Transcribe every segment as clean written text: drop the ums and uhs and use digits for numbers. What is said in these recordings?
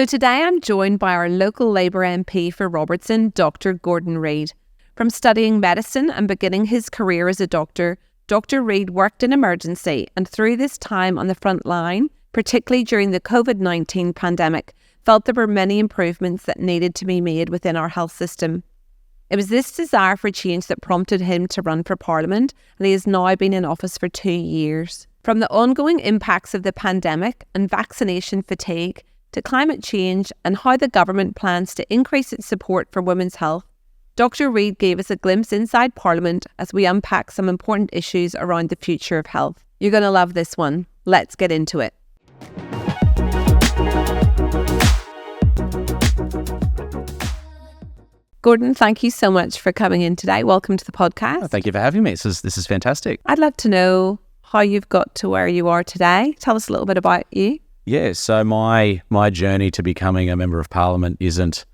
So today I'm joined by our local Labour MP for Robertson, Dr Gordon Reid. From studying medicine and beginning his career as a doctor, Dr Reid worked in emergency, and through this time on the front line, particularly during the COVID-19 pandemic, felt there were many improvements that needed to be made within our health system. It was this desire for change that prompted him to run for Parliament, and he has now been in office for 2 years. From the ongoing impacts of the pandemic and vaccination fatigue to climate change and how the government plans to increase its support for women's health, Dr Reid gave us a glimpse inside Parliament as we unpack some important issues around the future of health. You're going to love this one. Let's get into it. Gordon, thank you so much for coming in today. Welcome to the podcast. Oh, thank you for having me. This is fantastic. I'd love to know how you've got to where you are today. Tell us a little bit about you. Yeah, so my journey to becoming a Member of Parliament isn't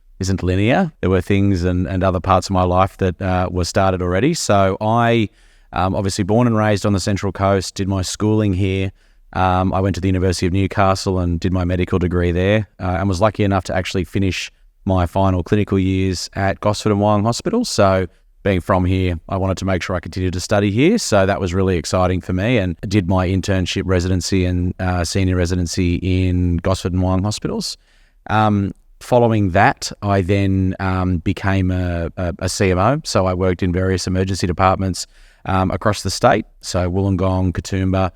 linear. There were things and other parts of my life that were started already. So I obviously born and raised on the Central Coast, did my schooling here. I went to the University of Newcastle and did my medical degree there, and was lucky enough to actually finish my final clinical years at Gosford and Wyong Hospital. So being from here, I wanted to make sure I continued to study here. So that was really exciting for me, and I did my internship residency and senior residency in Gosford and Wyong Hospitals. Following that, I then became a CMO. So I worked in various emergency departments across the state. So Wollongong, Katoomba,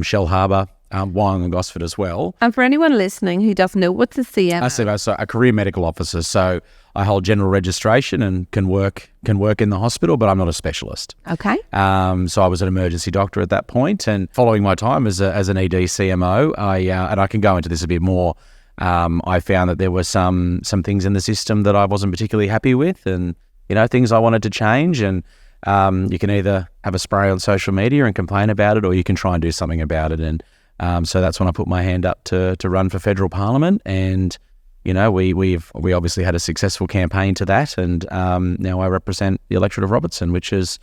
Shell Harbour, Wyong and Gosford as well. And for anyone listening who doesn't know, what's a CMO? A CMO, so a career medical officer. So I hold general registration and can work in the hospital, but I'm not a specialist. Okay. So I was an emergency doctor at that point, and following my time as an ED CMO, and I can go into this a bit more. I found that there were some things in the system that I wasn't particularly happy with, and things I wanted to change. And you can either have a spray on social media and complain about it, or you can try and do something about it. And so that's when I put my hand up to run for federal parliament, and we obviously had a successful campaign to that, and now I represent the electorate of Robertson, which is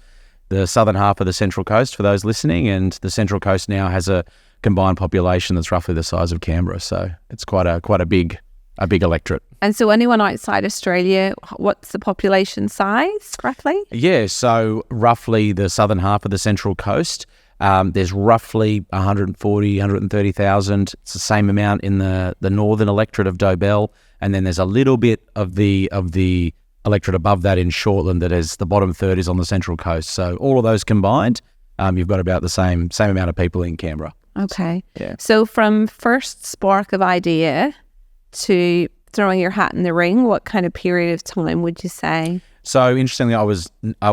the southern half of the Central Coast for those listening, and the Central Coast now has a combined population that's roughly the size of Canberra, so it's quite a big electorate. And so anyone outside Australia, what's the population size roughly? Yeah, so roughly the southern half of the Central Coast. There's roughly 130,000. It's the same amount in the northern electorate of Dobell, and then there's a little bit of the electorate above that in Shortland that is the bottom third is on the Central Coast. So all of those combined, you've got about the same amount of people in Canberra. Okay. Yeah. So from first spark of idea to throwing your hat in the ring, what kind of period of time would you say? So interestingly, I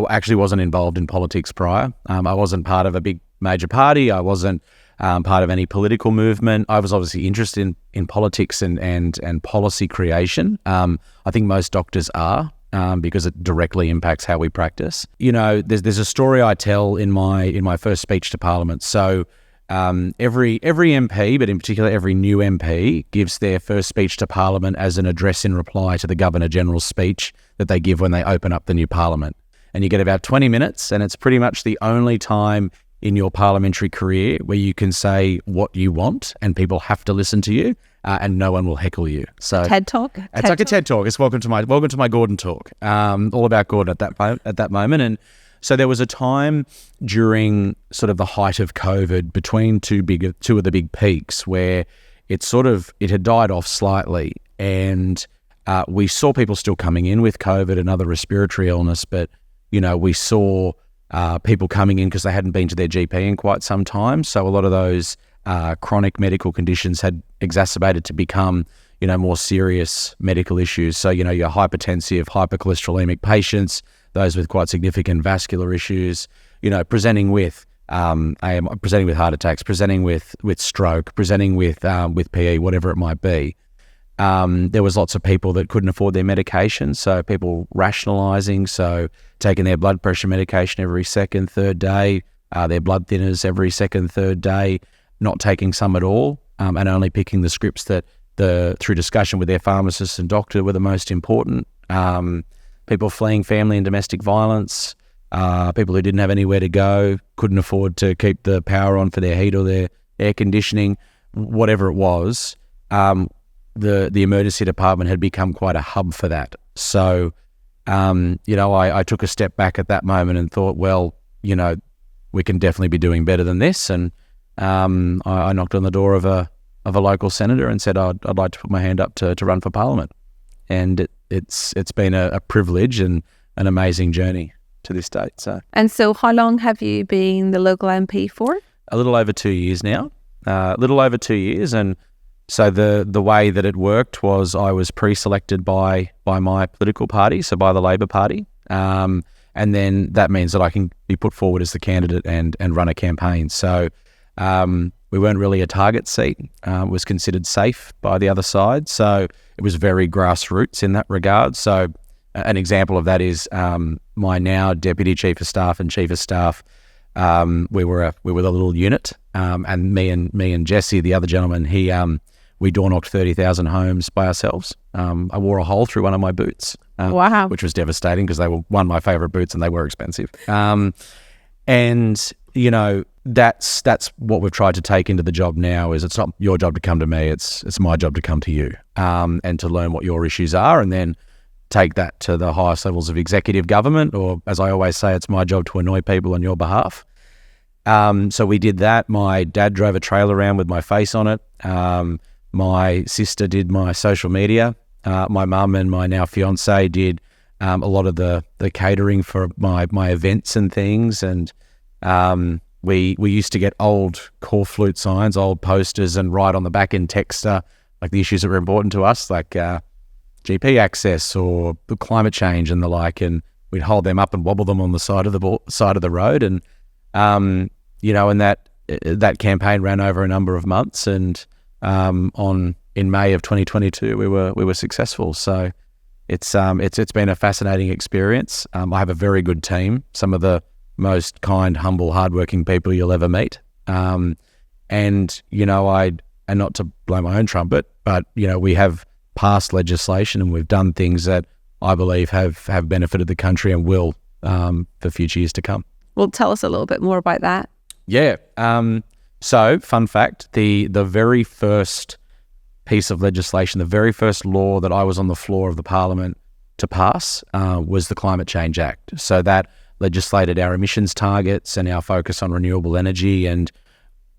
actually wasn't involved in politics prior. I wasn't part of a big major party. I wasn't part of any political movement. I was obviously interested in politics and policy creation. I think most doctors are, because it directly impacts how we practice. There's a story I tell in my first speech to Parliament. So every MP, but in particular every new MP, gives their first speech to Parliament as an address in reply to the Governor-General's speech that they give when they open up the new Parliament. And you get about 20 minutes, and it's pretty much the only time in your parliamentary career where you can say what you want and people have to listen to you, and no one will heckle you. So TED Talk? It's like a TED Talk. It's welcome to my Gordon Talk. All about Gordon at that moment. And so there was a time during sort of the height of COVID between two of the big peaks where it had died off slightly, and we saw people still coming in with COVID and other respiratory illness, but we saw people coming in because they hadn't been to their GP in quite some time. So a lot of those chronic medical conditions had exacerbated to become more serious medical issues. So your hypertensive, hypercholesterolemic patients, those with quite significant vascular issues, presenting with heart attacks, presenting with stroke, presenting with PE, whatever it might be. There was lots of people that couldn't afford their medication, so people rationalising, so taking their blood pressure medication every second, third day, their blood thinners every second, third day, not taking some at all, and only picking the scripts that through discussion with their pharmacist and doctor were the most important. People fleeing family and domestic violence, people who didn't have anywhere to go, couldn't afford to keep the power on for their heat or their air conditioning, whatever it was. the emergency department had become quite a hub for that. So, I took a step back at that moment and thought, well, we can definitely be doing better than this. And I knocked on the door of a local senator and said I'd like to put my hand up to run for Parliament. And it's been a privilege and an amazing journey to this date. So how long have you been the local MP for? A little over 2 years now. And so the way that it worked was I was pre-selected by my political party, so by the Labor Party, and then that means that I can be put forward as the candidate and run a campaign. So we weren't really a target seat. It was considered safe by the other side, so it was very grassroots in that regard. So an example of that is my now Deputy Chief of Staff and Chief of Staff. We were the little unit, and me and Jesse, the other gentleman, we door knocked 30,000 homes by ourselves. I wore a hole through one of my boots, wow, which was devastating because they were one of my favourite boots and they were expensive. That's what we've tried to take into the job now. Is it's not your job to come to me; it's my job to come to you, and to learn what your issues are, and then take that to the highest levels of executive government, or as I always say, it's my job to annoy people on your behalf. So we did that. My dad drove a trailer around with my face on it. My sister did my social media. My mum and my now fiance did a lot of the catering for my events and things. And we used to get old core flute signs, old posters, and write on the back in text like the issues that were important to us, like GP access or the climate change and the like. And we'd hold them up and wobble them on the side of the road. And and that campaign ran over a number of months, and in May of 2022 we were successful. So it's been a fascinating experience. I have a very good team, some of the most kind, humble, hardworking people you'll ever meet. And not to blow my own trumpet, but we have passed legislation and we've done things that I believe have benefited the country and will for future years to come. Well, tell us a little bit more about that. Yeah. So, fun fact, the very first piece of legislation, the very first law that I was on the floor of the Parliament to pass was the Climate Change Act. So that legislated our emissions targets and our focus on renewable energy, and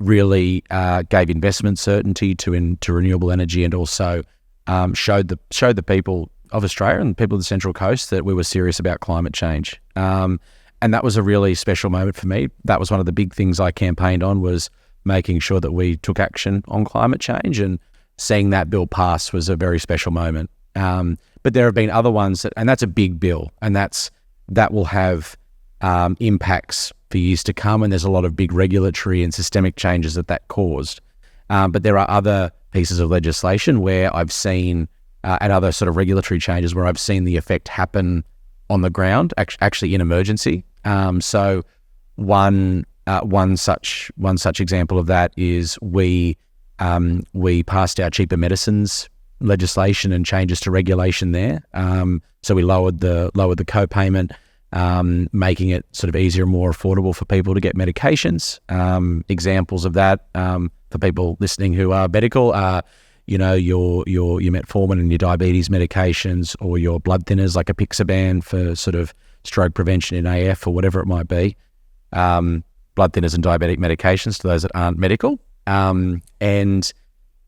really gave investment certainty to renewable energy, and also showed the people of Australia and the people of the Central Coast that we were serious about climate change. And that was a really special moment for me. That was one of the big things I campaigned on, was making sure that we took action on climate change, and seeing that bill pass was a very special moment. But there have been other ones, and that's a big bill, and that will have impacts for years to come, and there's a lot of big regulatory and systemic changes that caused. But there are other pieces of legislation where I've seen, and other sort of regulatory changes where I've seen the effect happen on the ground, actually in emergency. So one such example of that is we passed our cheaper medicines legislation and changes to regulation there. So we lowered the co-payment, making it sort of easier and more affordable for people to get medications. Examples of that for people listening who are medical are, your metformin and your diabetes medications, or your blood thinners like apixaban for sort of stroke prevention in AF or whatever it might be. Blood thinners and diabetic medications to those that aren't medical. And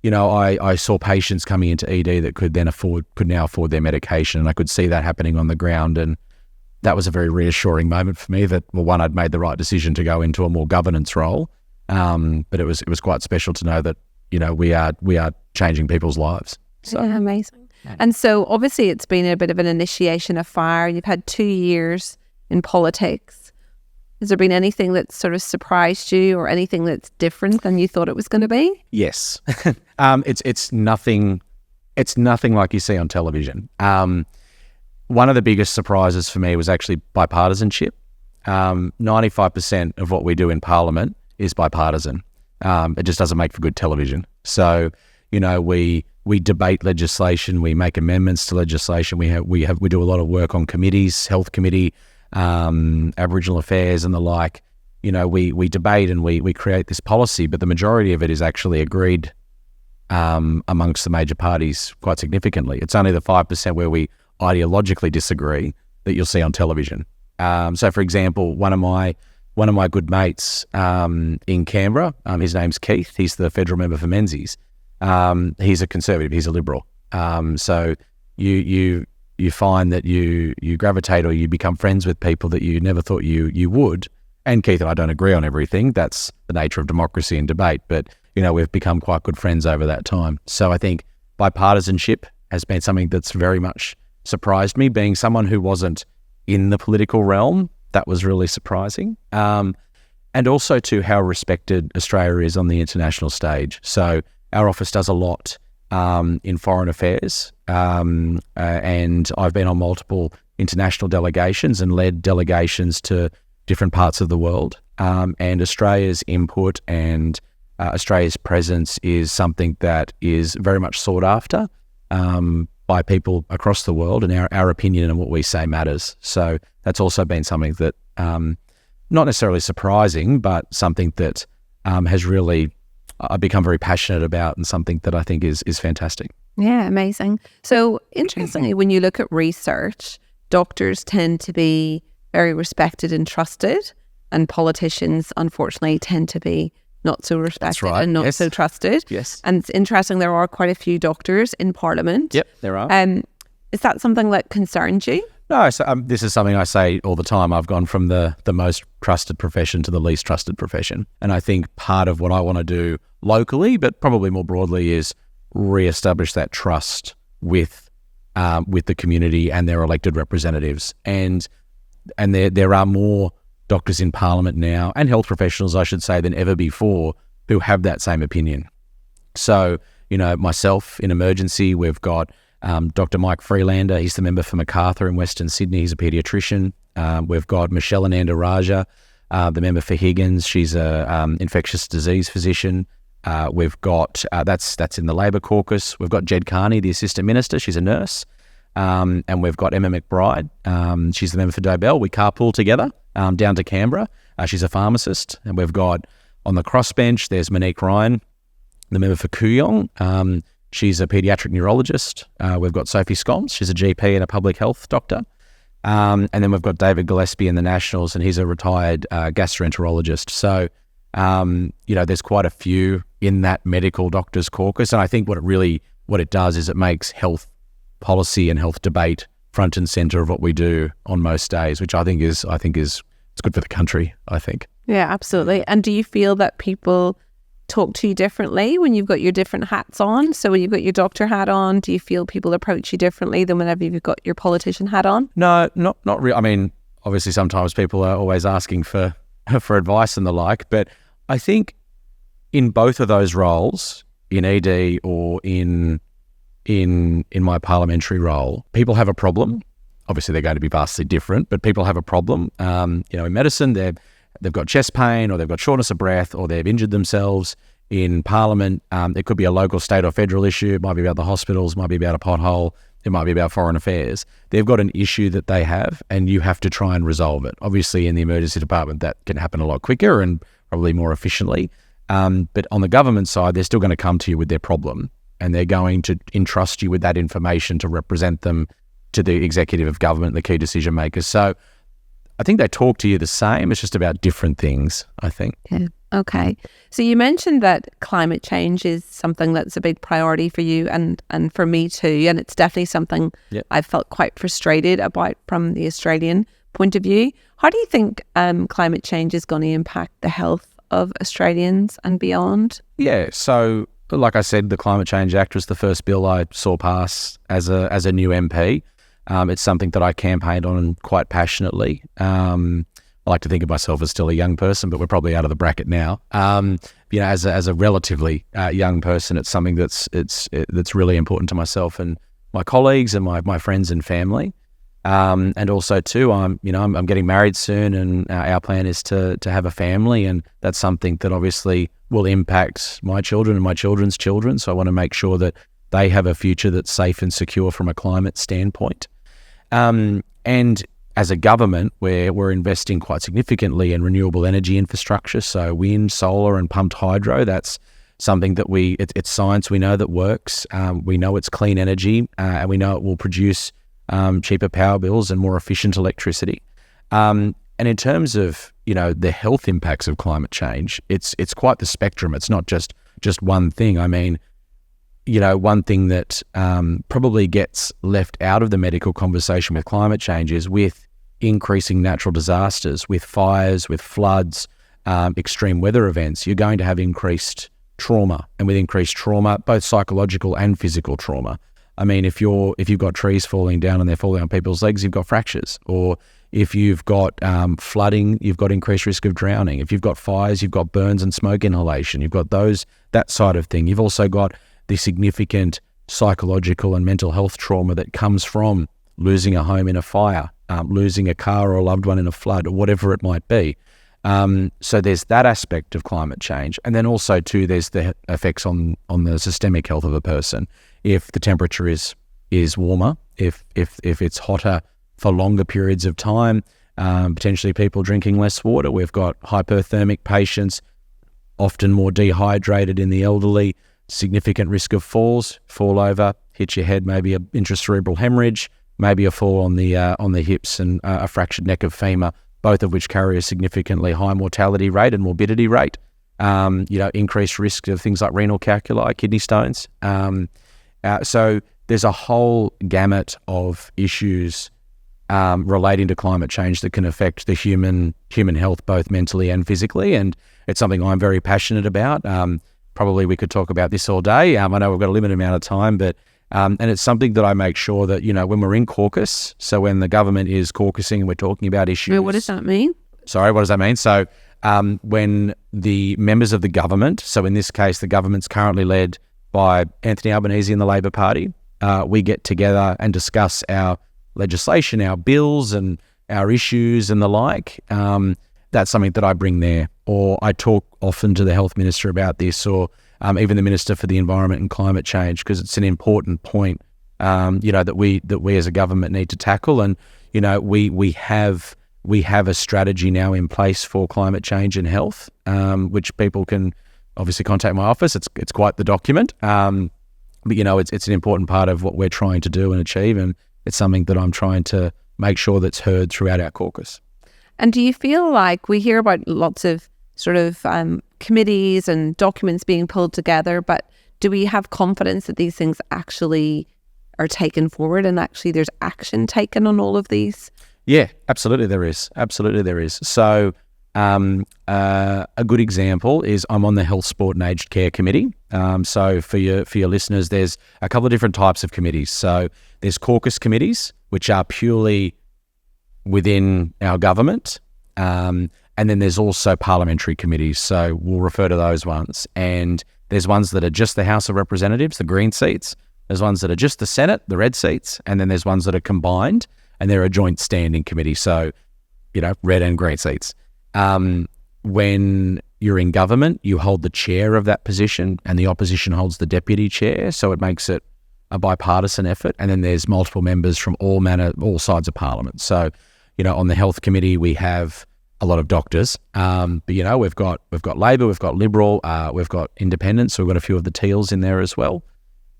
I saw patients coming into ED that could now afford their medication, and I could see that happening on the ground. And that was a very reassuring moment for me that, well, one, I'd made the right decision to go into a more governance role. But it was quite special to know that, we are changing people's lives. So yeah, amazing. And so obviously it's been a bit of an initiation of fire. You've had 2 years in politics. Has there been anything that sort of surprised you, or anything that's different than you thought it was going to be? Yes. It's nothing like you see on television. One of the biggest surprises for me was actually bipartisanship. 95% of what we do in Parliament is bipartisan. It just doesn't make for good television. So, we debate legislation, we make amendments to legislation. We do a lot of work on committees, health committee, Aboriginal affairs and the like. We debate and we create this policy, but the majority of it is actually agreed amongst the major parties quite significantly. It's only the 5% where we ideologically disagree that you'll see on television. So, for example, one of my good mates in Canberra, his name's Keith. He's the federal member for Menzies. He's a conservative. He's a liberal. So you find that you gravitate or you become friends with people that you never thought you would. And Keith and I don't agree on everything. That's the nature of democracy and debate. But we've become quite good friends over that time. So I think bipartisanship has been something that's very much surprised me. Being someone who wasn't in the political realm, that was really surprising. And also to how respected Australia is on the international stage. So our office does a lot in foreign affairs, and I've been on multiple international delegations and led delegations to different parts of the world. And Australia's input and Australia's presence is something that is very much sought after by people across the world, and our opinion and what we say matters. So that's also been something that, not necessarily surprising, but something that has really I've become very passionate about, and something that I think is fantastic. Yeah, amazing. So interestingly, when you look at research, doctors tend to be very respected and trusted, and politicians, unfortunately, tend to be not so respected and not so trusted. Yes. And it's interesting, there are quite a few doctors in Parliament. Yep, there are. Is that something that concerns you? No, so, this is something I say all the time. I've gone from the most trusted profession to the least trusted profession. And I think part of what I want to do locally, but probably more broadly, is reestablish that trust with the community and their elected representatives. And there are more doctors in Parliament now, and health professionals, I should say, than ever before, who have that same opinion. So, myself in emergency, we've got Dr. Mike Freelander. He's the member for Macarthur in Western Sydney. He's a paediatrician. We've got Michelle Ananda Raja, the member for Higgins. She's a infectious disease physician. We've got that's in the Labor caucus. We've got Jed Carney, the assistant minister. She's a nurse. And we've got Emma McBride. She's the member for Dobell. We carpool together down to Canberra. She's a pharmacist. And we've got on the crossbench, there's Monique Ryan, the member for Kooyong. She's a paediatric neurologist. We've got Sophie Scoms. She's a GP and a public health doctor. And then we've got David Gillespie in the Nationals, and he's a retired gastroenterologist. So, there's quite a few in that medical doctors caucus. And I think what it does is it makes health policy and health debate front and center of what we do on most days, which I think is it's good for the country, I think. Yeah, absolutely. And do you feel that people talk to you differently when you've got your different hats on? So when you've got your doctor hat on, do you feel people approach you differently than whenever you've got your politician hat on? No, not really. I mean, obviously sometimes people are always asking for advice and the like, but I think in both of those roles, in ED or in my parliamentary role, people have a problem. Obviously they're going to be vastly different, but people have a problem. In medicine, they've got chest pain, or they've got shortness of breath, or they've injured themselves. In Parliament, it could be a local, state or federal issue. It might be about the hospitals, might be about a pothole, it might be about foreign affairs. They've got an issue that they have, and you have to try and resolve it. Obviously, in the emergency department, that can happen a lot quicker and probably more efficiently. But on the government side, they're still going to come to you with their problem, and they're going to entrust you with that information to represent them to the executive of government, the key decision makers. So I think they talk to you the same. It's just about different things, I think. Yeah. Okay. So you mentioned that climate change is something that's a big priority for you and for me too. And it's definitely something I've felt quite frustrated about from the Australian point of view. How do you think climate change is going to impact the health of Australians and beyond? Yeah. So like I said, the Climate Change Act was the first bill I saw pass as a new MP. It's something that I campaigned on quite passionately. I like to think of myself as still a young person, but we're probably out of the bracket now. As a relatively young person, it's something that's really important to myself and my colleagues and my friends and family. And also too, I'm getting married soon, and our plan is to have a family, and that's something that obviously will impact my children and my children's children. So I want to make sure that they have a future that's safe and secure from a climate standpoint. And as a government, we're investing quite significantly in renewable energy infrastructure, so wind, solar and pumped hydro. That's something that it's science we know that works. We know it's clean energy, and we know it will produce cheaper power bills and more efficient electricity. And in terms of, the health impacts of climate change, it's quite the spectrum. It's not just one thing. I mean, one thing that probably gets left out of the medical conversation with climate change is with increasing natural disasters, with fires, with floods, extreme weather events, you're going to have increased trauma, and with increased trauma, both psychological and physical trauma. I mean, if you've got trees falling down and they're falling on people's legs, you've got fractures. Or if you've got flooding, you've got increased risk of drowning. If you've got fires, you've got burns and smoke inhalation. You've got that side of thing. You've also got the significant psychological and mental health trauma that comes from losing a home in a fire, losing a car or a loved one in a flood, or whatever it might be. So there's that aspect of climate change. And then also too, there's the effects on the systemic health of a person. If the temperature is warmer, if it's hotter for longer periods of time, potentially people drinking less water. We've got hypothermic patients, often more dehydrated in the elderly, significant risk of falls, fall over, hit your head, maybe an intracerebral hemorrhage, maybe a fall on the hips and a fractured neck of femur, both of which carry a significantly high mortality rate and morbidity rate. Increased risk of things like renal calculi, kidney stones. So there's a whole gamut of issues relating to climate change that can affect the human health, both mentally and physically. And it's something I'm very passionate about. Probably we could talk about this all day. I know we've got a limited amount of time, but and it's something that I make sure that, when we're in caucus, so when the government is caucusing and we're talking about issues. What does that mean? Sorry, what does that mean? So when the members of the government, so in this case, the government's currently led by Anthony Albanese and the Labor Party, we get together and discuss our legislation, our bills and our issues and the like. That's something that I bring there. Or I talk often to the Health Minister about this, or even the Minister for the Environment and Climate Change, because it's an important point, that we as a government need to tackle. And, we have a strategy now in place for climate change and health, which people can obviously contact my office. It's quite the document. But, it's an important part of what we're trying to do and achieve. And it's something that I'm trying to make sure that's heard throughout our caucus. And do you feel like we hear about lots of sort of committees and documents being pulled together, but do we have confidence that these things actually are taken forward and actually there's action taken on all of these? Yeah, absolutely there is. Absolutely there is. So a good example is I'm on the Health, Sport and Aged Care Committee. So for your listeners, there's a couple of different types of committees. So there's caucus committees, which are purely within our government. And then there's also parliamentary committees. So we'll refer to those ones. And there's ones that are just the House of Representatives, the green seats. There's ones that are just the Senate, the red seats. And then there's ones that are combined, and they're a joint standing committee. So, red and green seats. When you're in government, you hold the chair of that position and the opposition holds the deputy chair. So it makes it a bipartisan effort. And then there's multiple members from all sides of Parliament. So, on the Health Committee, we have a lot of doctors, but we've got Labor, we've got Liberal, we've got Independents, so we've got a few of the Teals in there as well.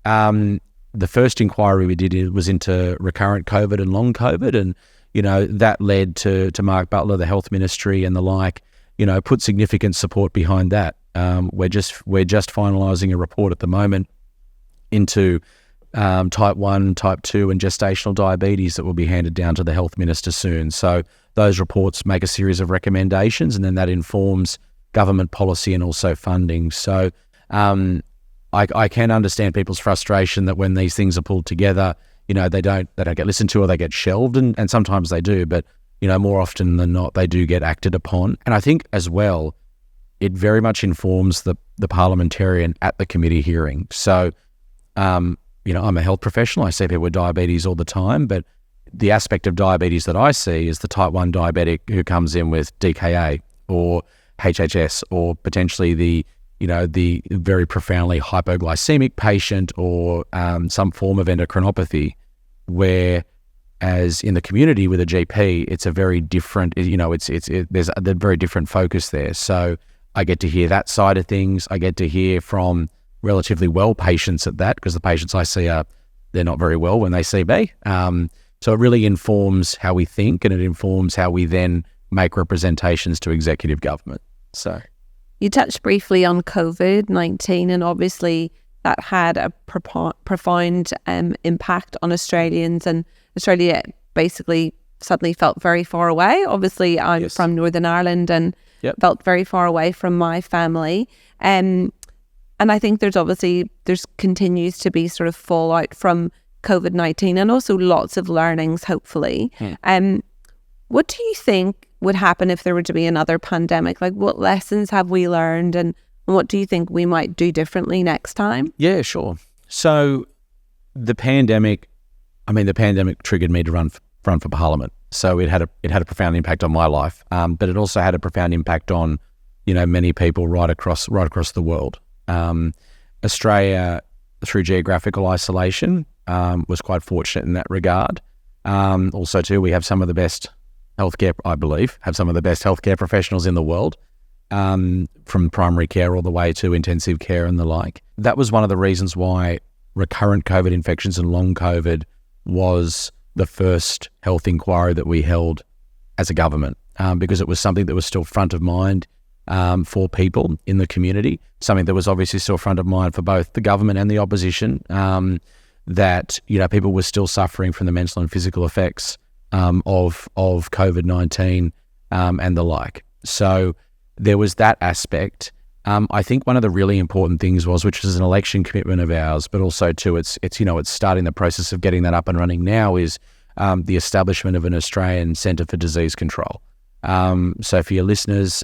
The first inquiry we did was into recurrent COVID and long COVID, and that led to Mark Butler, the Health Ministry, and the like. Put significant support behind that. We're just finalising a report at the moment into type 1, type 2 and gestational diabetes that will be handed down to the Health Minister soon. So those reports make a series of recommendations, and then that informs government policy and also funding. So I can understand people's frustration that when these things are pulled together, they don't get listened to or they get shelved, and sometimes they do, but more often than not, they do get acted upon. And I think as well, it very much informs the parliamentarian at the committee hearing. So I'm a health professional. I see people with diabetes all the time, but the aspect of diabetes that I see is the type 1 diabetic who comes in with DKA or HHS, or potentially the very profoundly hypoglycemic patient, or some form of endocrinopathy, whereas in the community with a GP, it's a very different, there's a very different focus there. So I get to hear that side of things. I get to hear from relatively well patients at that, because the patients I see they're not very well when they see me. So it really informs how we think, and it informs how we then make representations to executive government. So you touched briefly on COVID-19, and obviously that had a profound impact on Australians, and Australia basically suddenly felt very far away. Obviously, I'm from Northern Ireland and felt very far away from my family. And I think there's continues to be sort of fallout from COVID-19, and also lots of learnings, hopefully. What do you think would happen if there were to be another pandemic? Like, what lessons have we learned, and what do you think we might do differently next time? Yeah, sure. So the pandemic triggered me to run for Parliament. So it had a profound impact on my life, but it also had a profound impact on, many people right across the world. Australia, through geographical isolation, was quite fortunate in that regard. Also, too, we have some of the best healthcare, I believe, healthcare professionals in the world, from primary care all the way to intensive care and the like. That was one of the reasons why recurrent COVID infections and long COVID was the first health inquiry that we held as a government, because it was something that was still front of mind for people in the community, something that was obviously still front of mind for both the government and the opposition, that people were still suffering from the mental and physical effects of COVID-19 and the like. So there was that aspect. I think one of the really important things was, which is an election commitment of ours, but also too, it's starting the process of getting that up and running now, is the establishment of an Australian Centre for Disease Control. So for your listeners,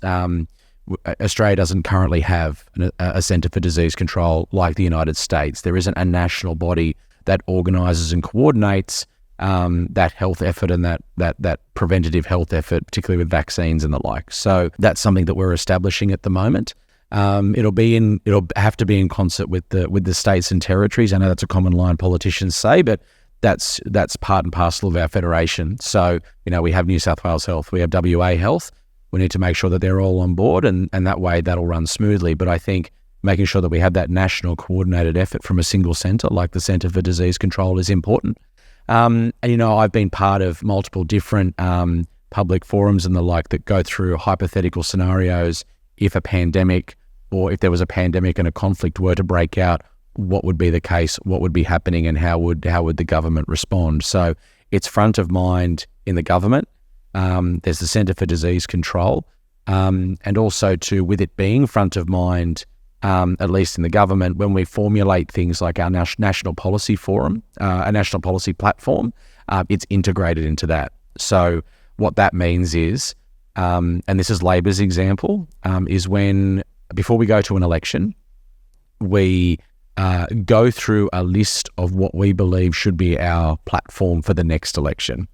Australia doesn't currently have a Centre for Disease Control like the United States. There isn't a national body that organises and coordinates that health effort and that preventative health effort, particularly with vaccines and the like. So that's something that we're establishing at the moment. It'll have to be in concert with the states and territories. I know that's a common line politicians say, but that's part and parcel of our federation. So we have New South Wales Health, we have WA Health. We need to make sure that they're all on board, and that way that'll run smoothly. But I think making sure that we have that national coordinated effort from a single centre, like the Centre for Disease Control, is important. And I've been part of multiple different public forums and the like that go through hypothetical scenarios. If a pandemic, or if there was a pandemic and a conflict were to break out, what would be the case, what would be happening, and how would the government respond? So it's front of mind in the government. There's the Centre for Disease Control, and also too, with it being front of mind, at least in the government, when we formulate things like our national policy forum, a national policy platform, it's integrated into that. So what that means is, and this is Labor's example, is when, before we go to an election, we go through a list of what we believe should be our platform for the next election.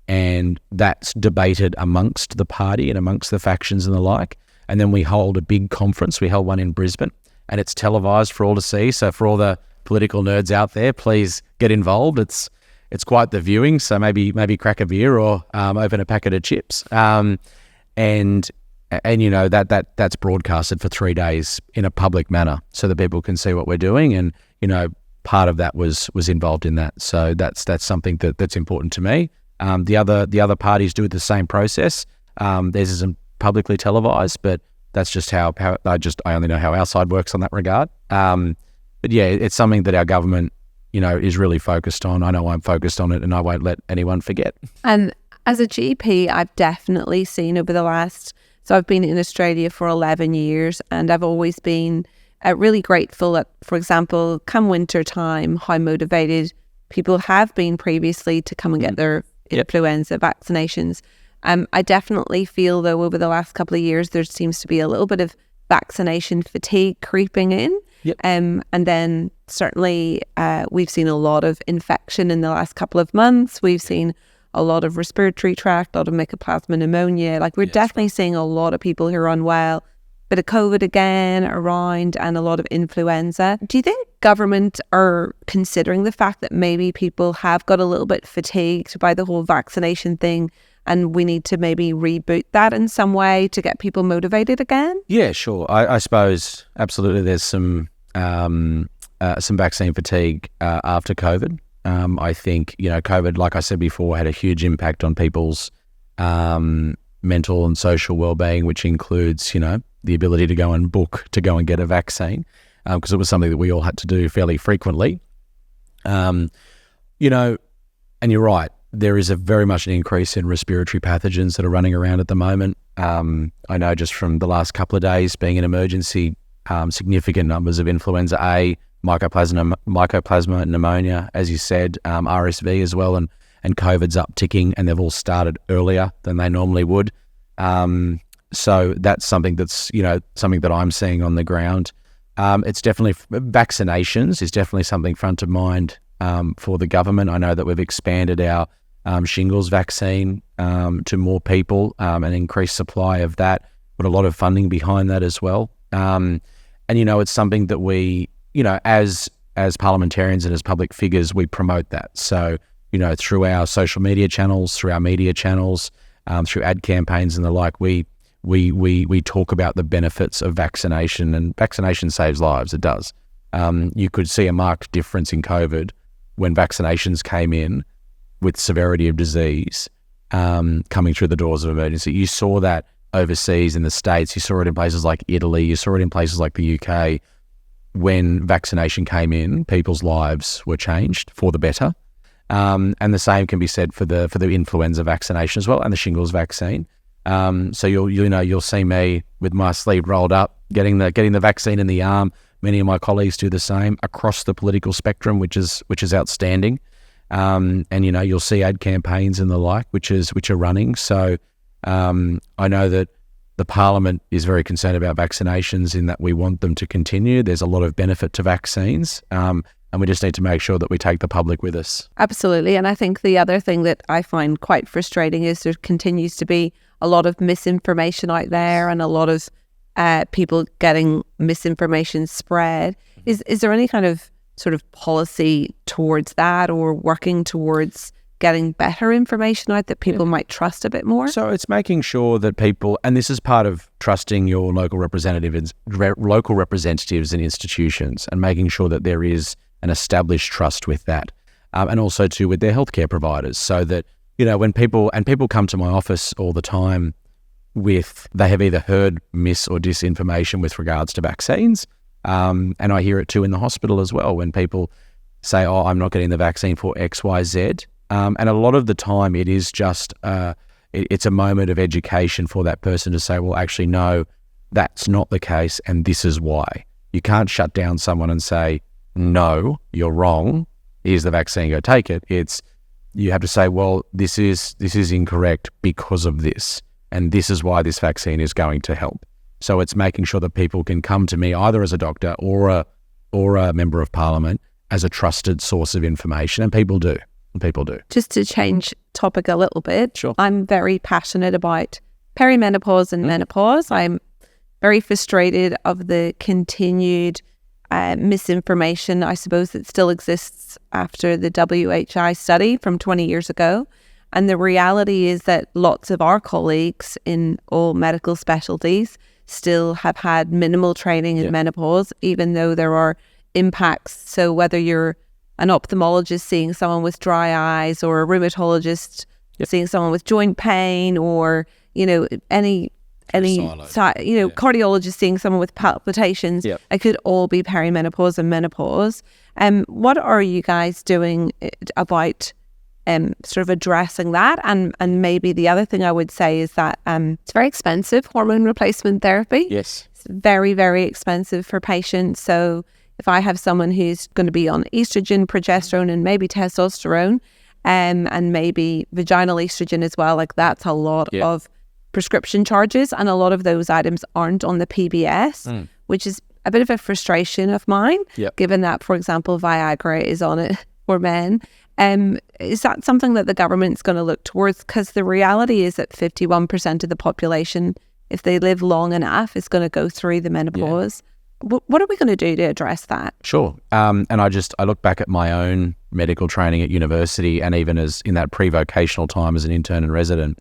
And that's debated amongst the party and amongst the factions and the like. And then we hold a big conference. We held one in Brisbane, and it's televised for all to see. So for all the political nerds out there, please get involved. It's quite the viewing. So maybe crack a beer or open a packet of chips. And that's broadcasted for 3 days in a public manner so that people can see what we're doing. And part of that was involved in that. So that's something that's important to me. The other parties do the same process. Theirs isn't publicly televised, but that's just how I only know how our side works on that regard. But yeah, it's something that our government, is really focused on. I know I'm focused on it, and I won't let anyone forget. And as a GP, I've definitely seen over the last, so I've been in Australia for 11 years, and I've always been really grateful that, for example, come winter time, how motivated people have been previously to come and get their influenza vaccinations. I definitely feel, though, over the last couple of years, there seems to be a little bit of vaccination fatigue creeping in. And then certainly we've seen a lot of infection in the last couple of months. We've seen a lot of respiratory tract, a lot of mycoplasma pneumonia. Like, we're definitely seeing a lot of people who are unwell. Bit of COVID again around, and a lot of influenza. Do you think government are considering the fact that maybe people have got a little bit fatigued by the whole vaccination thing, and we need to maybe reboot that in some way to get people motivated again? Yeah, sure. I suppose absolutely. There's some vaccine fatigue after COVID. I think COVID, like I said before, had a huge impact on people's mental and social well-being, which includes the ability to go and get a vaccine, because it was something that we all had to do fairly frequently. And you're right. There is a very much an increase in respiratory pathogens that are running around at the moment. I know just from the last couple of days being an emergency, significant numbers of influenza A, mycoplasma pneumonia, as you said, RSV as well, and COVID's upticking, and they've all started earlier than they normally would. So that's something that's something that I'm seeing on the ground. It's definitely vaccinations is definitely something front of mind for the government. I know that we've expanded our shingles vaccine to more people, and increased supply of that, but a lot of funding behind that as well. And it's something that we, as parliamentarians and as public figures, we promote that. So, through our social media channels, through our media channels, through ad campaigns and the like, we talk about the benefits of vaccination, and vaccination saves lives. It does. You could see a marked difference in COVID when vaccinations came in with severity of disease coming through the doors of emergency. You saw that overseas in the States. You saw it in places like Italy. You saw it in places like the UK. When vaccination came in, people's lives were changed for the better. And the same can be said for the influenza vaccination as well, and the shingles vaccine. So you'll see me with my sleeve rolled up, getting the vaccine in the arm. Many of my colleagues do the same across the political spectrum, which is outstanding. And you'll see ad campaigns and the like, which are running. So I know that the Parliament is very concerned about vaccinations, in that we want them to continue. There's a lot of benefit to vaccines, and we just need to make sure that we take the public with us. Absolutely. And I think the other thing that I find quite frustrating is there continues to be a lot of misinformation out there, and a lot of people getting misinformation spread. Is there any kind of sort of policy towards that, or working towards getting better information out that people might trust a bit more? So it's making sure that people, and this is part of trusting your local representatives and institutions, and making sure that there is an established trust with that, and also too with their healthcare providers, so that when people come to my office all the time they have either heard mis or disinformation with regards to vaccines, and I hear it too in the hospital as well, when people say, "Oh, I'm not getting the vaccine for X, Y, Z." And a lot of the time it is just, it's a moment of education for that person to say, well, actually, no, that's not the case, and this is why. You can't shut down someone and say, no, you're wrong, here's the vaccine, go take it. You have to say, well, this is incorrect because of this, and this is why this vaccine is going to help. So it's making sure that people can come to me either as a doctor or a member of Parliament as a trusted source of information, and people do. Just to change topic a little bit, sure. I'm very passionate about perimenopause and menopause. I'm very frustrated of the continued misinformation, I suppose, that still exists after the WHI study from 20 years ago. And the reality is that lots of our colleagues in all medical specialties still have had minimal training in menopause, even though there are impacts. So whether you're an ophthalmologist seeing someone with dry eyes, or a rheumatologist seeing someone with joint pain, or any cardiologist seeing someone with palpitations, it could all be perimenopause and menopause. What are you guys doing about sort of addressing that? And maybe the other thing I would say is that it's very expensive, hormone replacement therapy. Yes, it's very, very expensive for patients. So if I have someone who's going to be on estrogen, progesterone, and maybe testosterone, and maybe vaginal estrogen as well, like that's a lot of prescription charges, and a lot of those items aren't on the PBS, which is a bit of a frustration of mine, given that, for example, Viagra is on it for men. Is that something that the government's going to look towards? Because the reality is that 51% of the population, if they live long enough, is going to go through the menopause. What are we going to do to address that? Sure. And I look back at my own medical training at university, and even as in that pre-vocational time as an intern and resident,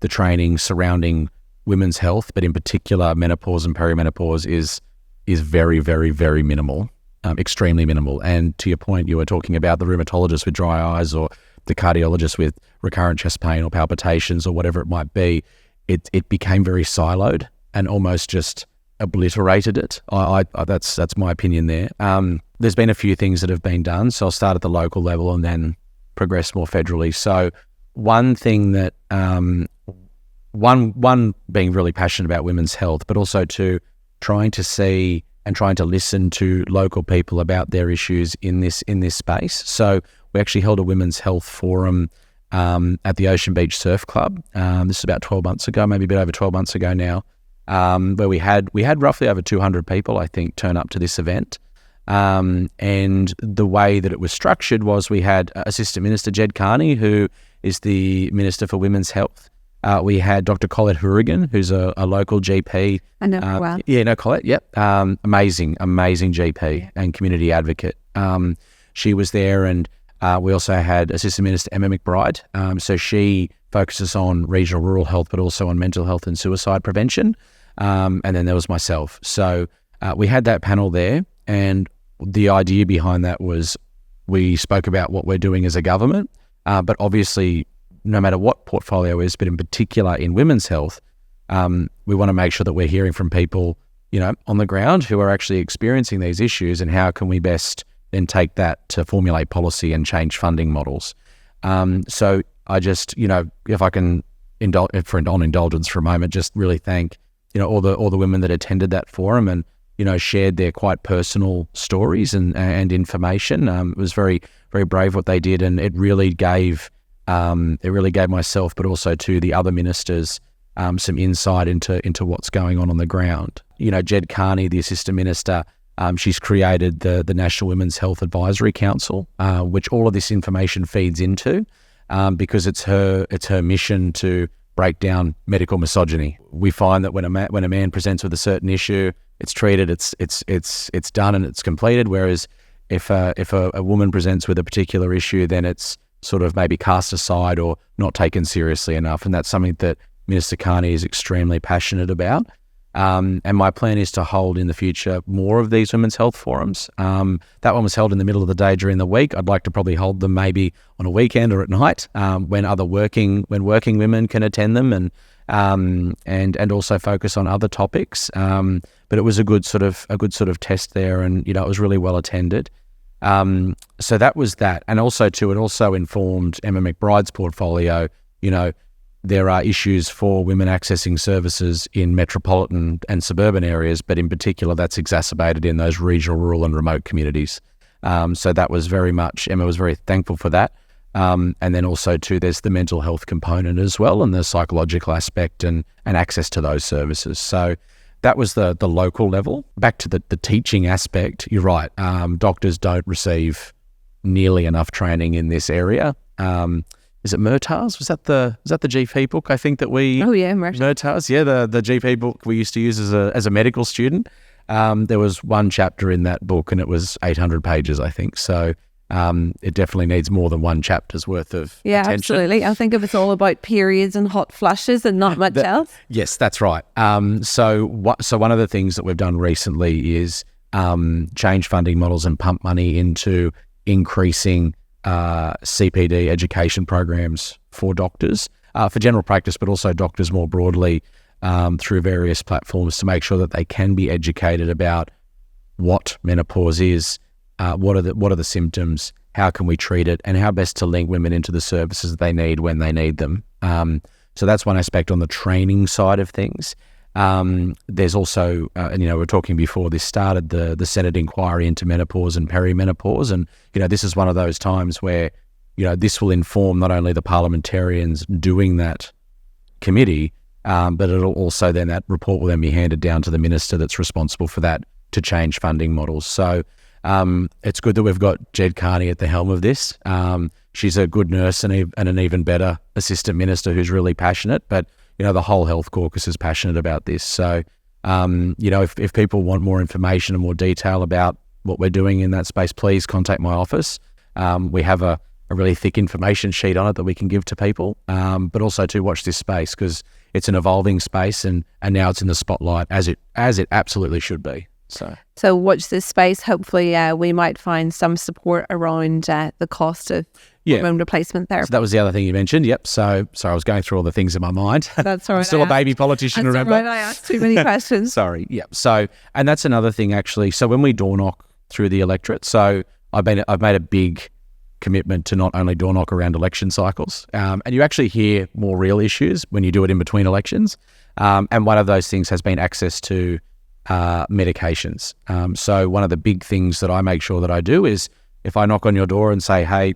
the training surrounding women's health, but in particular menopause and perimenopause is very, very, very minimal, extremely minimal. And to your point, you were talking about the rheumatologist with dry eyes or the cardiologist with recurrent chest pain or palpitations or whatever it might be. It became very siloed and almost just obliterated it. That's my opinion there. There's been a few things that have been done. So I'll start at the local level and then progress more federally. So one thing that, one being really passionate about women's health, but also two, trying to see and trying to listen to local people about their issues in this space. So we actually held a women's health forum at the Ocean Beach Surf Club. This is about 12 months ago, maybe a bit over 12 months ago now, where we had roughly over 200 people, I think, turn up to this event. And the way that it was structured was we had Assistant Minister Jed Carney, who is the Minister for Women's Health. We had Dr. Colette Hourigan, who's a local GP. I know her well. Yeah, no, Colette, yep. Amazing GP and community advocate. She was there, and we also had Assistant Minister Emma McBride. So she focuses on regional rural health, but also on mental health and suicide prevention. And then there was myself. So we had that panel there, and the idea behind that was we spoke about what we're doing as a government, but obviously no matter what portfolio is, but in particular in women's health, we want to make sure that we're hearing from people, on the ground who are actually experiencing these issues, and how can we best then take that to formulate policy and change funding models. So I just, if I can on indulgence for a moment, just really thank, all the women that attended that forum and, shared their quite personal stories and information. It was very, very brave what they did, and it really gave myself, but also to the other ministers, some insight into what's going on the ground. Jed Carney, the Assistant Minister, she's created the National Women's Health Advisory Council, which all of this information feeds into, because it's her mission to break down medical misogyny. We find that when a man presents with a certain issue, it's treated, it's done, and it's completed. Whereas if a woman presents with a particular issue, then it's sort of maybe cast aside or not taken seriously enough. And that's something that Minister Carney is extremely passionate about. And my plan is to hold in the future more of these women's health forums. That one was held in the middle of the day during the week. I'd like to probably hold them maybe on a weekend or at night, when working women can attend them, and also focus on other topics. But it was a good sort of test there, and it was really well attended. So that was that. And also too, it also informed Emma McBride's portfolio. There are issues for women accessing services in metropolitan and suburban areas, but in particular that's exacerbated in those regional, rural and remote communities. So that was very much, Emma was very thankful for that. And then also too, there's the mental health component as well, and the psychological aspect and access to those services. So that was the local level. Back to the teaching aspect, you're right. Doctors don't receive nearly enough training in this area. Is it Murtaugh's? Was that the GP book? I think that we. Oh yeah, Murtaugh's. Yeah, the GP book we used to use as a medical student. There was one chapter in that book, and it was 800 pages, I think. So it definitely needs more than one chapter's worth of attention. Absolutely. I think it was all about periods and hot flushes and not much else. Yes, that's right. So one of the things that we've done recently is change funding models and pump money into increasing CPD education programs for doctors, for general practice, but also doctors more broadly, through various platforms, to make sure that they can be educated about what menopause is, what are the symptoms, how can we treat it, and how best to link women into the services that they need when they need them. So that's one aspect on the training side of things. There's also, and we were talking before this started, the Senate inquiry into menopause and perimenopause. And, this is one of those times where, this will inform not only the parliamentarians doing that committee, but it'll also then, that report will then be handed down to the minister that's responsible for that to change funding models. So it's good that we've got Jed Carney at the helm of this. She's a good nurse and an even better assistant minister who's really passionate, but the whole health caucus is passionate about this. So, if people want more information and more detail about what we're doing in that space, please contact my office. We have a a really thick information sheet on it that we can give to people, but also to watch this space because it's an evolving space and now it's in the spotlight as it absolutely should be. So watch this space. Hopefully we might find some support around the cost of hormone replacement therapy. So that was the other thing you mentioned. Yep. So I was going through all the things in my mind. That's all right. I'm still a baby politician, That's remember? All right. I asked too many questions. Sorry. Yep. So, and that's another thing actually. So when we door knock through the electorate, so I've made a big commitment to not only door knock around election cycles, and you actually hear more real issues when you do it in between elections. And one of those things has been access to medications. So one of the big things that I make sure that I do is if I knock on your door and say, hey,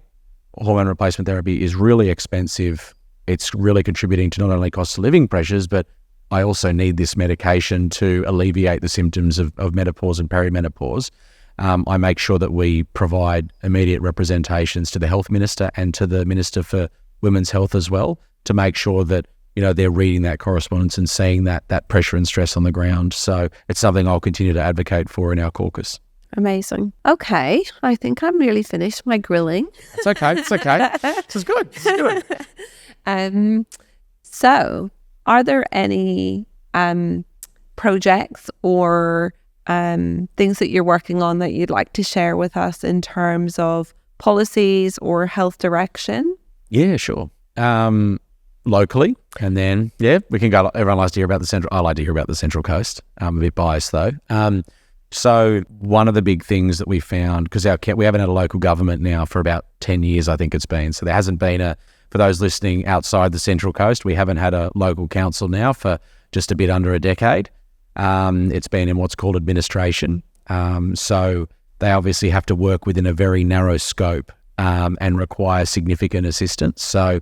hormone replacement therapy is really expensive, it's really contributing to not only cost of living pressures, but I also need this medication to alleviate the symptoms of menopause and perimenopause. I make sure that we provide immediate representations to the health minister and to the Minister for Women's Health as well to make sure that they're reading that correspondence and seeing that pressure and stress on the ground. So it's something I'll continue to advocate for in our caucus. Amazing. Okay. I think I'm nearly finished my grilling. It's okay. This is good. This is good. So are there any projects or things that you're working on that you'd like to share with us in terms of policies or health direction? Yeah, sure. Locally, and then we can go. Everyone likes to hear about the central. I like to hear about the Central Coast. I'm a bit biased though. So one of the big things that we found, because we haven't had a local government now for about 10 years, I think it's been. So there hasn't been for those listening outside the Central Coast, we haven't had a local council now for just a bit under a decade. It's been in what's called administration. So they obviously have to work within a very narrow scope and require significant assistance. So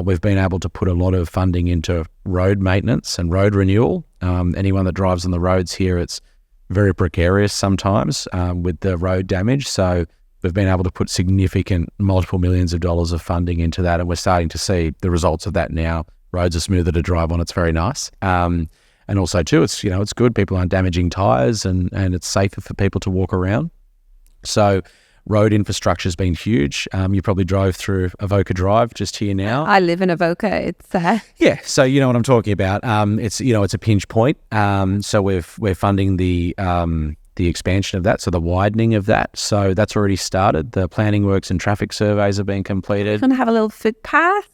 we've been able to put a lot of funding into road maintenance and road renewal. Anyone that drives on the roads here, it's very precarious sometimes with the road damage. So we've been able to put significant multiple millions of dollars of funding into that, and we're starting to see the results of that now. Roads are smoother to drive on. It's very nice. And also too, it's it's good. People aren't damaging tyres and it's safer for people to walk around. So road infrastructure has been huge. You probably drove through Avoca Drive just here now. I live in Avoca. It's yeah. So you know what I'm talking about. It's it's a pinch point. So we're funding the expansion of that, so the widening of that. So that's already started. The planning works and traffic surveys have been completed. Going to have a little footpath.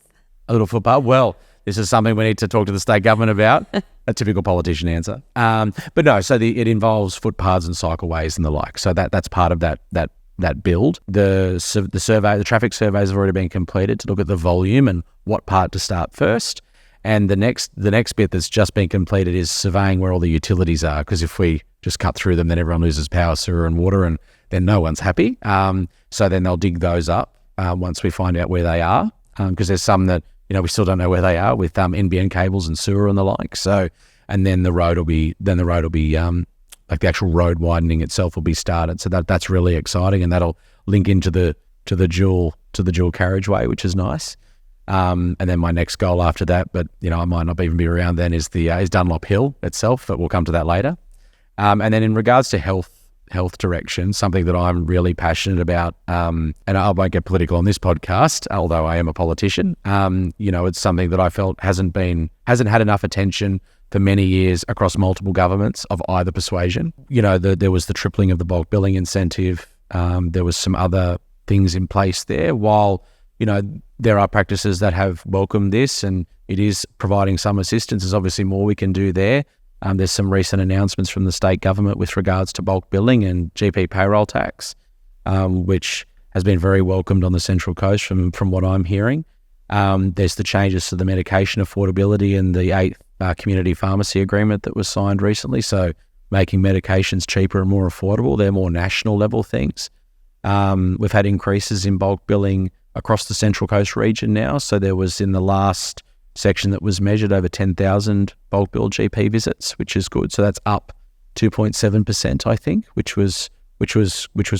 A little footpath. Well, this is something we need to talk to the state government about. A typical politician answer. But no. So it involves footpaths and cycleways and the like. So that's part of that build. The traffic surveys have already been completed to look at the volume and what part to start first. And the next bit that's just been completed is surveying where all the utilities are, because if we just cut through them, then everyone loses power, sewer and water, and then no one's happy. So then they'll dig those up once we find out where they are, because there's some that we still don't know where they are with NBN cables and sewer and the like. So, and then the road will be like the actual road widening itself will be started. So that's really exciting, and that'll link into the dual carriageway, which is nice. And then my next goal after that, but I might not even be around then, is Dunlop Hill itself, but we'll come to that later. And then in regards to health direction, something that I'm really passionate about, and I won't get political on this podcast, although I am a politician. It's something that I felt hasn't had enough attention for many years across multiple governments of either persuasion. There was the tripling of the bulk billing incentive. There was some other things in place there. While there are practices that have welcomed this, and it is providing some assistance, there's obviously more we can do there. There's some recent announcements from the state government with regards to bulk billing and GP payroll tax, which has been very welcomed on the Central Coast from what I'm hearing. There's the changes to the medication affordability and the 8th community pharmacy agreement that was signed recently, so making medications cheaper and more affordable. They're more national level things. We've had increases in bulk billing across the Central Coast region now. So there was, in the last section that was measured, over 10,000 bulk billed GP visits, which is good. So that's up 2.7%, I think, which was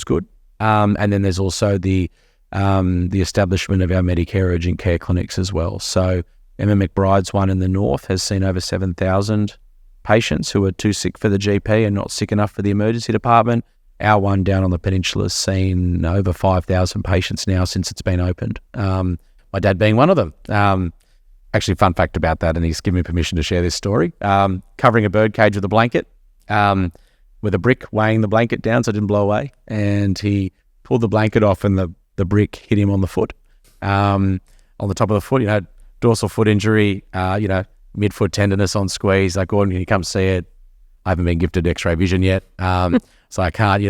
good. And then there's also the establishment of our Medicare urgent care clinics as well. So Emma McBride's one in the north has seen over 7,000 patients who are too sick for the GP and not sick enough for the emergency department, our one down on the peninsula has seen over 5,000 patients now since it's been opened. My dad being one of them. Actually, fun fact about that, and he's given me permission to share this story. Covering a bird cage with a blanket, with a brick weighing the blanket down so it didn't blow away. And he pulled the blanket off and the brick hit him on the foot, on the top of the foot, dorsal foot injury, midfoot tenderness on squeeze. Like, Gordon, can you come see it? I haven't been gifted X-ray vision yet. So I can't,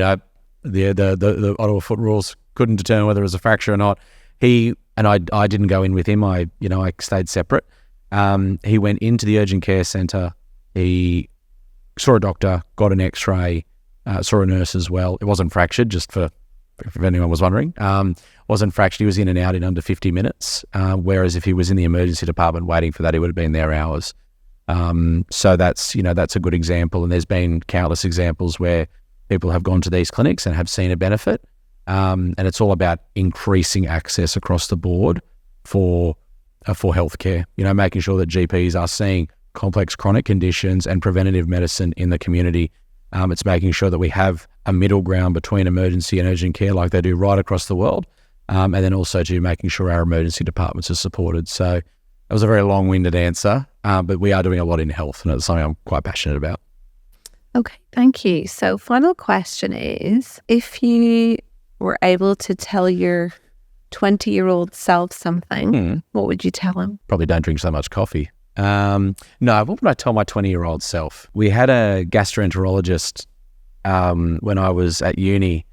the Ottawa foot rules couldn't determine whether it was a fracture or not. I didn't go in with him. I stayed separate. He went into the urgent care centre. He saw a doctor, got an X-ray, saw a nurse as well. It wasn't fractured, just for if anyone was wondering. Wasn't fractured. He was in and out in under 50 minutes. Whereas if he was in the emergency department waiting for that, he would have been there hours. So that's a good example. And there's been countless examples where people have gone to these clinics and have seen a benefit. And it's all about increasing access across the board for healthcare. Making sure that GPs are seeing complex chronic conditions and preventative medicine in the community. It's making sure that we have a middle ground between emergency and urgent care like they do right across the world. And then also to making sure our emergency departments are supported. So that was a very long-winded answer, but we are doing a lot in health, and it's something I'm quite passionate about. Okay, thank you. So final question is, if you were able to tell your 20-year-old self something, what would you tell him? Probably don't drink so much coffee. No, what would I tell my 20-year-old self? We had a gastroenterologist when I was at uni,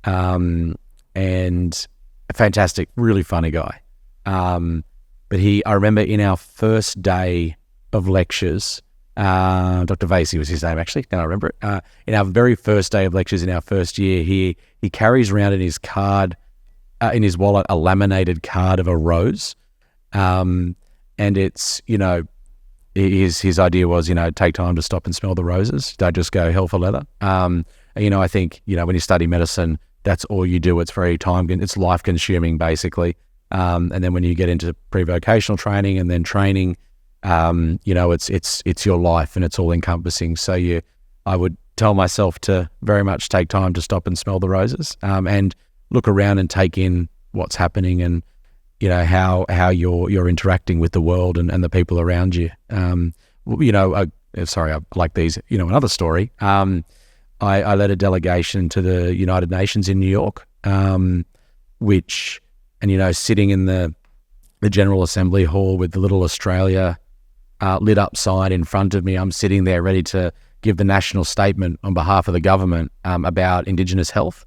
and a fantastic, really funny guy. But I remember in our first day of lectures, Dr. Vasey was his name, actually. Now I remember it. In our very first day of lectures in our first year, he carries around in his card, in his wallet, a laminated card of a rose. And it's, his idea was, take time to stop and smell the roses. Don't just go hell for leather. I think, when you study medicine, that's all you do. It's very it's life consuming, basically. And then when you get into pre-vocational training and then training, it's your life and it's all encompassing. So I would tell myself to very much take time to stop and smell the roses, and look around and take in what's happening and, how you're interacting with the world and the people around you. Sorry, I like these, another story. I led a delegation to the United Nations in New York, sitting in the General Assembly Hall with the little Australia lit up sign in front of me. I'm sitting there ready to give the national statement on behalf of the government about Indigenous health.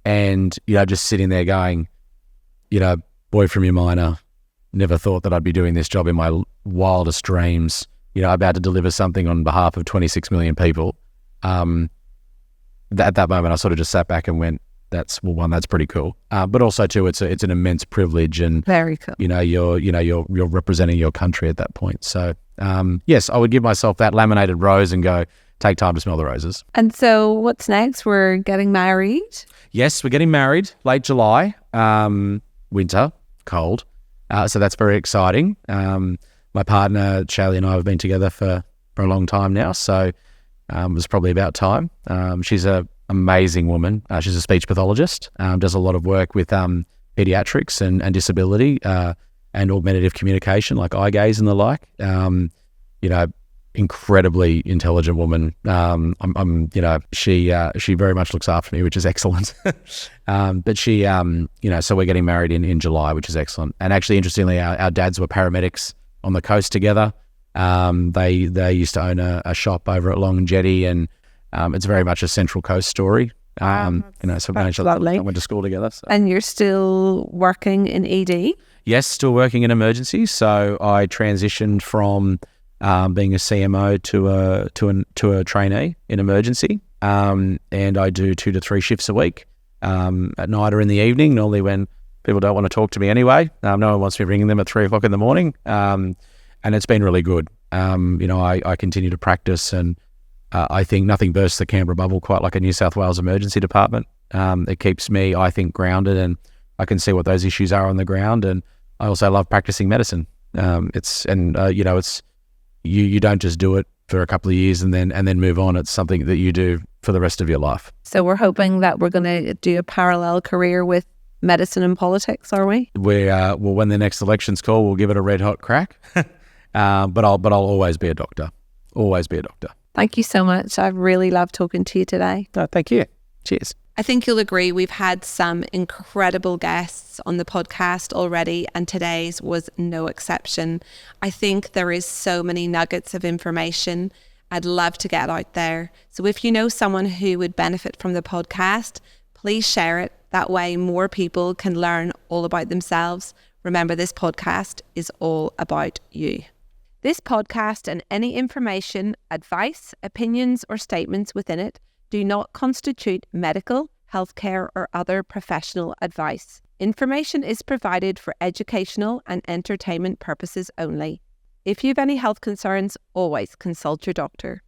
And, just sitting there going, boy from your minor, never thought that I'd be doing this job in my wildest dreams, about to deliver something on behalf of 26 million people. At that moment, I sort of just sat back and went, that's pretty cool. But also too, it's an immense privilege, and very cool. You're representing your country at that point. So yes, I would give myself that laminated rose and go, take time to smell the roses. And so what's next? We're getting married? Yes, we're getting married late July, winter, cold. So that's very exciting. My partner, Shaylee, and I have been together for a long time now. So it was probably about time. She's an amazing woman. She's a speech pathologist, does a lot of work with pediatrics and disability and augmentative communication, like eye gaze and the like. Incredibly intelligent woman. She very much looks after me, which is excellent. But she, so we're getting married in July, which is excellent. And actually, interestingly, our dads were paramedics on the coast together. They used to own a shop over at Long and Jetty, and it's very much a Central Coast story. So I went to school together. So. And you're still working in ED? Yes, still working in emergencies. So I transitioned from being a CMO to a trainee in emergency, and I do 2 to 3 shifts a week, at night or in the evening. Normally when people don't want to talk to me anyway. No one wants me ringing them at 3 o'clock in the morning, and it's been really good. I continue to practice, and I think nothing bursts the Canberra bubble quite like a New South Wales emergency department. It keeps me, I think, grounded, and I can see what those issues are on the ground. And I also love practicing medicine. You don't just do it for a couple of years and then move on. It's something that you do for the rest of your life. So we're hoping that we're going to do a parallel career with medicine and politics, are we? Well, when the next election's called, we'll give it a red hot crack. But I'll always be a doctor. Always be a doctor. Thank you so much. I've really loved talking to you today. Thank you. Cheers. I think you'll agree we've had some incredible guests on the podcast already, and today's was no exception. I think there is so many nuggets of information I'd love to get out there. So if you know someone who would benefit from the podcast, please share it. That way more people can learn all about themselves. Remember, this podcast is all about you. This podcast and any information, advice, opinions, or statements within it do not constitute medical, healthcare, or other professional advice. Information is provided for educational and entertainment purposes only. If you have any health concerns, always consult your doctor.